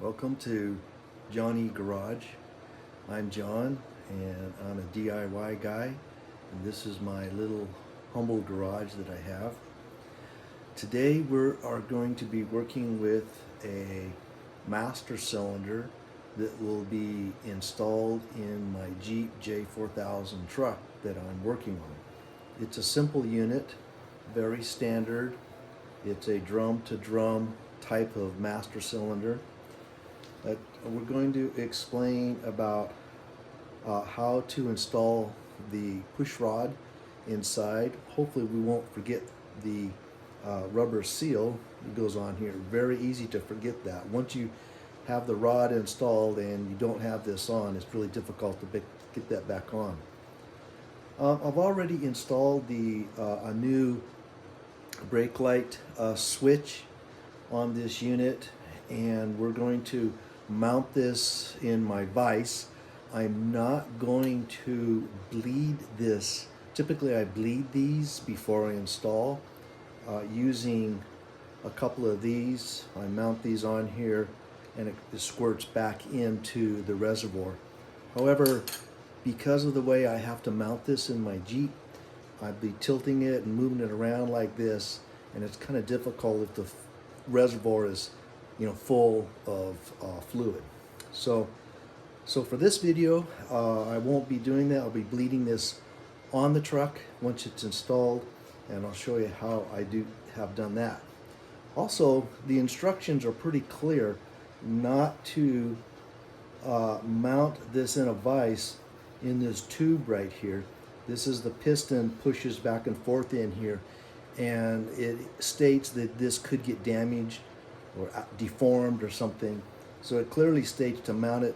Welcome to Johnny Garage. I'm John and I'm a DIY guy, and this is my little humble garage that I have. Today we are going to be working with a master cylinder that will be installed in my Jeep J4000 truck that I'm working on. It's a simple unit, very standard. It's a drum to drum type of master cylinder. We're going to explain about how to install the push rod inside. Hopefully we won't forget the rubber seal that goes on here. Very easy to forget that. Once you have the rod installed and you don't have this on, it's really difficult to get that back on. I've already installed a new brake light switch on this unit, and we're going to mount this in my vise. I'm not going to bleed this. Typically I bleed these before I install using a couple of these. I mount these on here and it squirts back into the reservoir. However, because of the way I have to mount this in my Jeep, I'd be tilting it and moving it around like this, and it's kind of difficult if the reservoir is full of fluid. So for this video, I won't be doing that. I'll be bleeding this on the truck once it's installed, and I'll show you how I have done that. Also, the instructions are pretty clear not to mount this in a vise in this tube right here. This is the piston pushes back and forth in here, and it states that this could get damaged or deformed or something. So it clearly states to mount it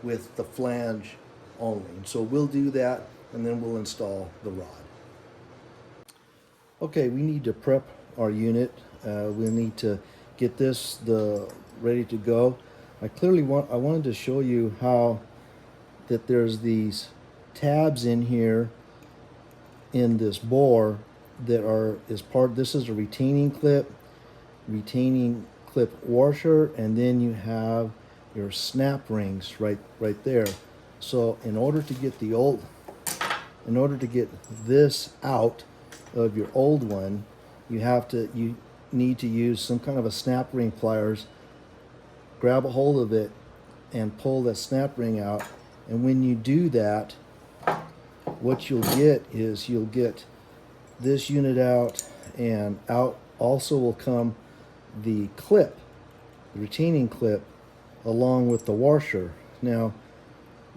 with the flange only. And so we'll do that, and then we'll install the rod. Okay, we need to prep our unit. We need to get this ready to go. I wanted to show you how that there's these tabs in here in this bore that this is a retaining clip washer, and then you have your snap rings right there. So in order to get this out of your old one, you need to use some kind of a snap ring pliers, grab a hold of it and pull that snap ring out. And when you do that, what you'll get is you'll get this unit out, and out also will come the retaining clip, along with the washer. Now,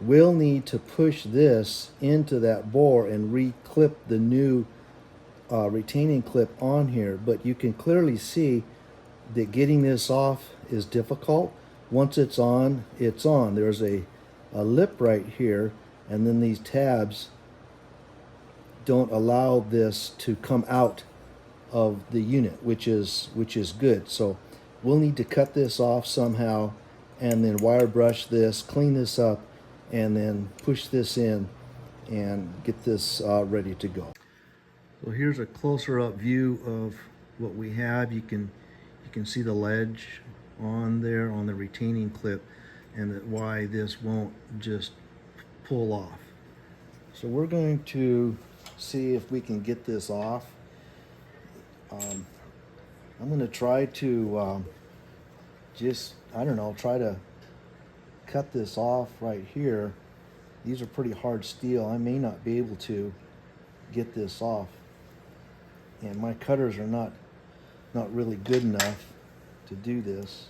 we'll need to push this into that bore and re-clip the new retaining clip on here, but you can clearly see that getting this off is difficult. Once it's on, it's on. There's a lip right here, and then these tabs don't allow this to come out of the unit, which is good. So we'll need to cut this off somehow, and then wire brush this, clean this up, and then push this in and get this ready to go. So here's a closer up view of what we have. You can see the ledge on there on the retaining clip, and why this won't just pull off. So we're going to see if we can get this off. I'm going to try to try to cut this off right here. These are pretty hard steel. I may not be able to get this off, and my cutters are not really good enough to do this.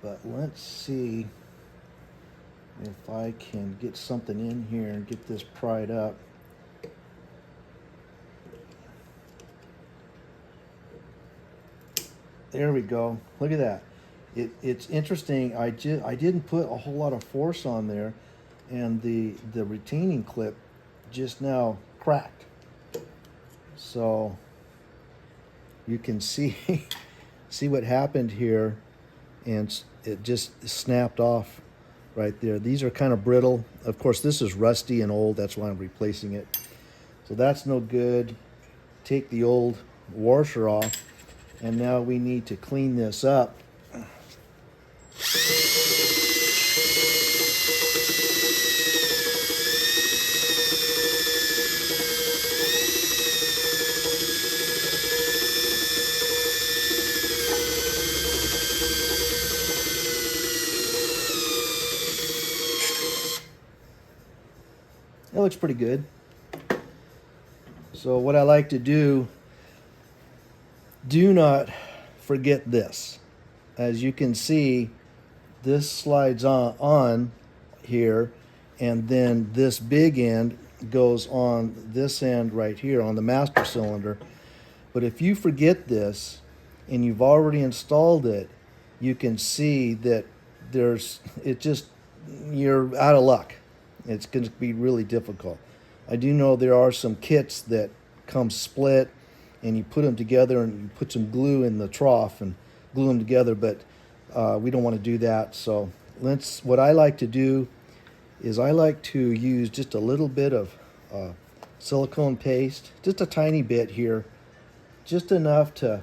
But let's see if I can get something in here and get this pried up. There we go. Look at that. It's interesting. I didn't put a whole lot of force on there, and the retaining clip just now cracked. So you can see what happened here, and it just snapped off right there. These are kind of brittle. Of course, this is rusty and old. That's why I'm replacing it. So that's no good. Take the old washer off, and now we need to clean this up It looks pretty good. So what I like to do not forget this. As you can see, this slides on here, and then this big end goes on this end right here on the master cylinder. But if you forget this and you've already installed it, you can see that you're out of luck. It's going to be really difficult. I do know there are some kits that come split, and you put them together and you put some glue in the trough and glue them together, but we don't want to do that. So what I like to do is I like to use just a little bit of silicone paste, just a tiny bit here, just enough to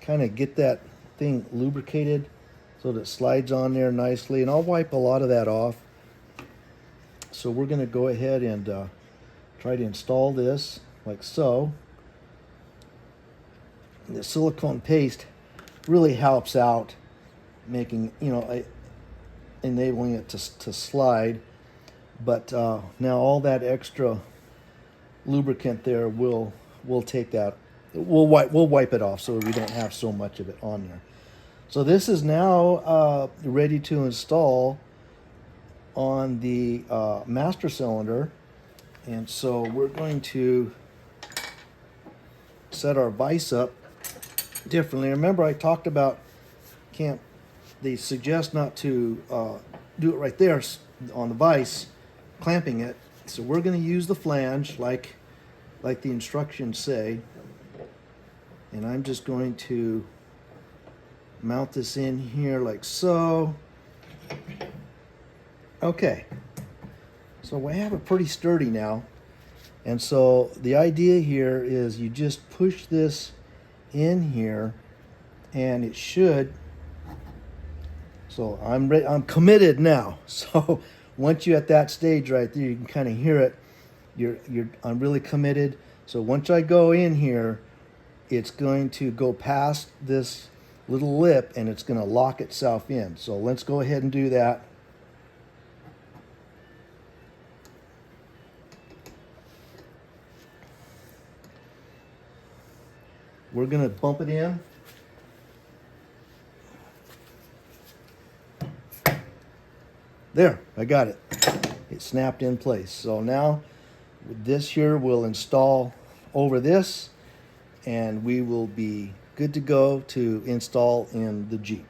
kind of get that thing lubricated so that it slides on there nicely. And I'll wipe a lot of that off. So we're going to go ahead and try to install this like so. The silicone paste really helps out making, enabling it to slide. But now all that extra lubricant there will take that. We'll wipe it off so we don't have so much of it on there. So this is now ready to install on the master cylinder, and so we're going to set our vise up differently. Remember, I talked about they suggest not to do it right there on the vise, clamping it. So we're going to use the flange like the instructions say, and I'm just going to mount this in here like so. Okay, so we have it pretty sturdy now, and so the idea here is you just push this in here, and it should. So I'm ready. I'm committed now. So once you're at that stage right there, you can kind of hear it. I'm really committed. So once I go in here, it's going to go past this little lip, and it's going to lock itself in. So let's go ahead and do that. We're going to bump it in. There, I got it. It snapped in place. So now this here will install over this, and we will be good to go to install in the Jeep.